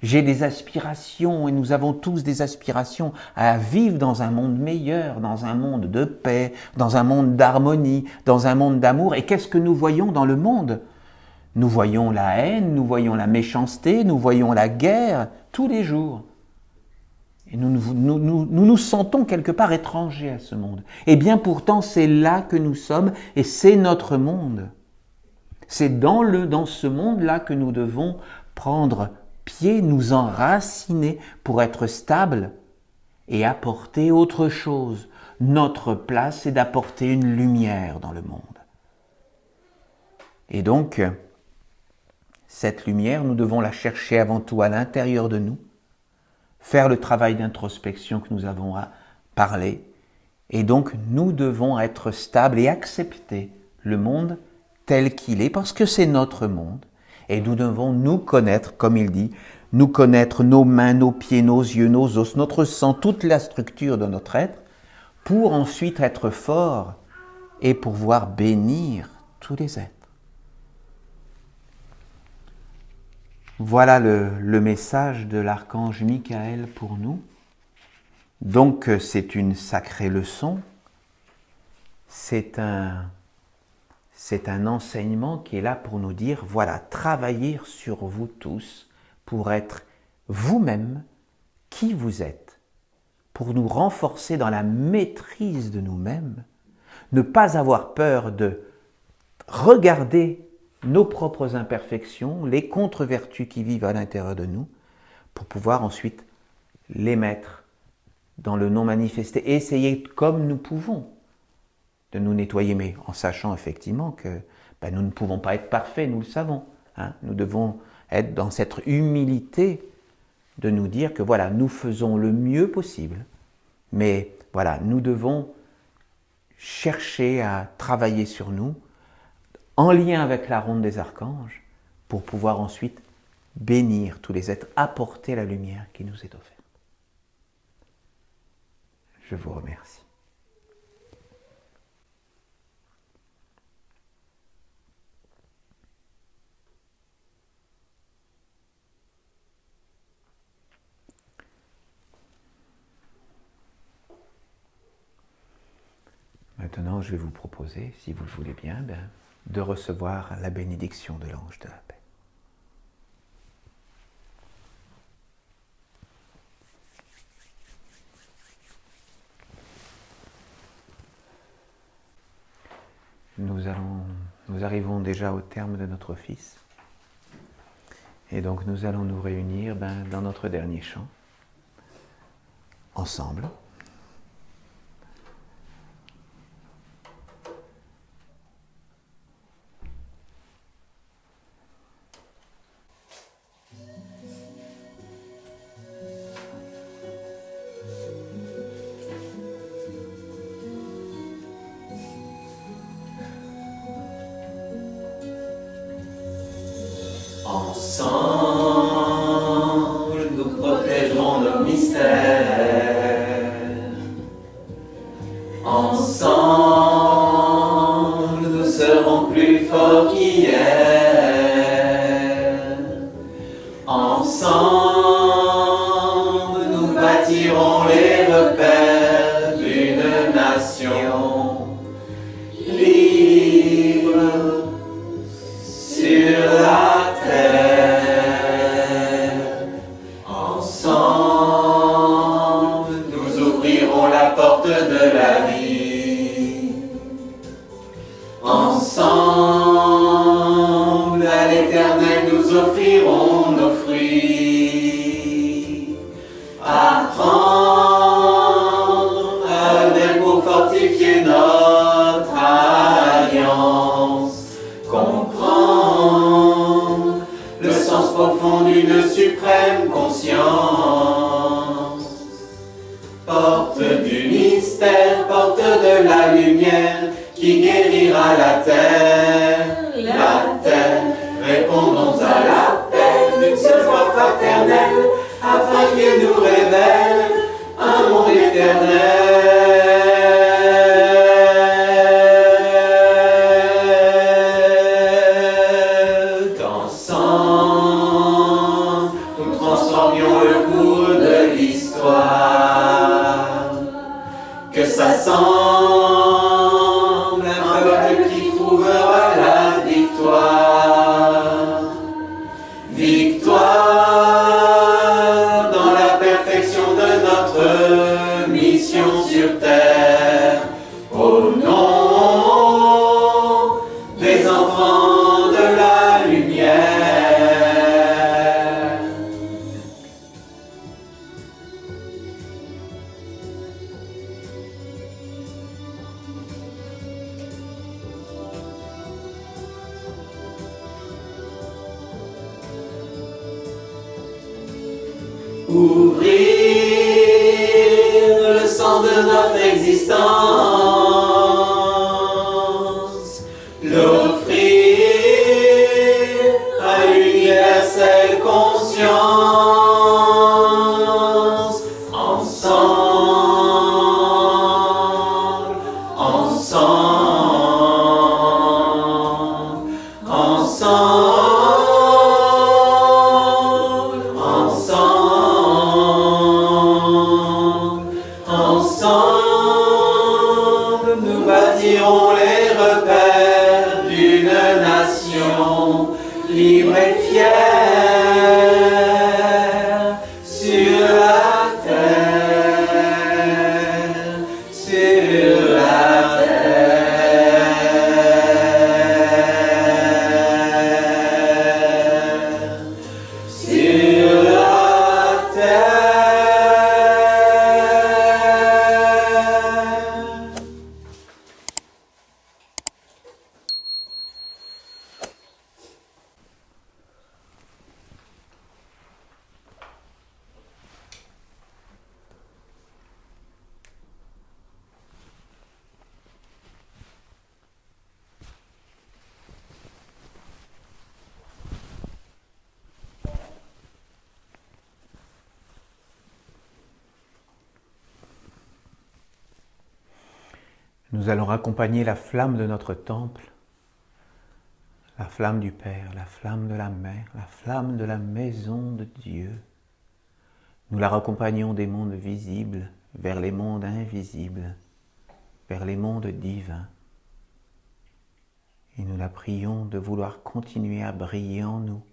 J'ai des aspirations, et nous avons tous des aspirations à vivre dans un monde meilleur, dans un monde de paix, dans un monde d'harmonie, dans un monde d'amour. Et qu'est-ce que nous voyons dans le monde? Nous voyons la haine, nous voyons la méchanceté, nous voyons la guerre tous les jours. Et nous sentons quelque part étrangers à ce monde. Et bien pourtant, c'est là que nous sommes et c'est notre monde. C'est dans ce monde-là que nous devons prendre pied, nous enraciner pour être stables et apporter autre chose. Notre place est d'apporter une lumière dans le monde. Et donc, cette lumière, nous devons la chercher avant tout à l'intérieur de nous, faire le travail d'introspection que nous avons parlé, et donc nous devons être stables et accepter le monde tel qu'il est, parce que c'est notre monde, et nous devons nous connaître, comme il dit, nous connaître nos mains, nos pieds, nos yeux, nos os, notre sang, toute la structure de notre être, pour ensuite être forts et pouvoir bénir tous les êtres. Voilà le message de l'archange Michael pour nous. Donc c'est une sacrée leçon, c'est un enseignement qui est là pour nous dire, voilà, travaillez sur vous tous pour être vous-même qui vous êtes, pour nous renforcer dans la maîtrise de nous-mêmes, ne pas avoir peur de regarder nos propres imperfections, les contre-vertus qui vivent à l'intérieur de nous, pour pouvoir ensuite les mettre dans le non manifesté et essayer comme nous pouvons de nous nettoyer, mais en sachant effectivement que nous ne pouvons pas être parfaits, nous le savons. Nous devons être dans cette humilité de nous dire que voilà, nous faisons le mieux possible, mais voilà, nous devons chercher à travailler sur nous, en lien avec la ronde des archanges, pour pouvoir ensuite bénir tous les êtres, apporter la lumière qui nous est offerte. Je vous remercie. Maintenant, je vais vous proposer, si vous le voulez bien, de recevoir la bénédiction de l'ange de la paix. Nous arrivons déjà au terme de notre office. Et donc nous allons nous réunir dans notre dernier chant, ensemble. Ensemble, nous protégerons nos mystères. Ensemble, nous serons plus forts qu'hier. Ensemble, nous bâtirons les repères d'une nation libre sur la terre. Ensemble, nous ouvrirons la porte de la vie. Ensemble, à l'Éternel, nous offrirons nos fruits. Apprendre avec pour fortifier notre alliance. Comprendre le sens profond d'une suprême conscience. Porte du mystère, porte de la lumière qui guérira la terre. Répondons à l'appel d'une seule voix fraternelle afin qu'il nous révèle un monde éternel. Qu'ensemble, nous transformions le cours de l'histoire. Que ça semble un peuple qui trouvera la victoire. Victoire dans la perfection de notre mission sur terre. Au nom des enfants de la lumière. Ouvrir le sens de notre existence, l'offrir à l'universelle conscience. Ensemble, ensemble, ensemble, ensemble, nous bâtirons les repères d'une nation libre et fière sur la terre, sur la terre, sur la terre. Nous allons raccompagner la flamme de notre temple, la flamme du Père, la flamme de la Mère, la flamme de la maison de Dieu. Nous la raccompagnons des mondes visibles vers les mondes invisibles, vers les mondes divins. Et nous la prions de vouloir continuer à briller en nous,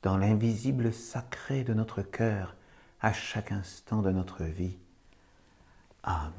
dans l'invisible sacré de notre cœur, à chaque instant de notre vie. Amen.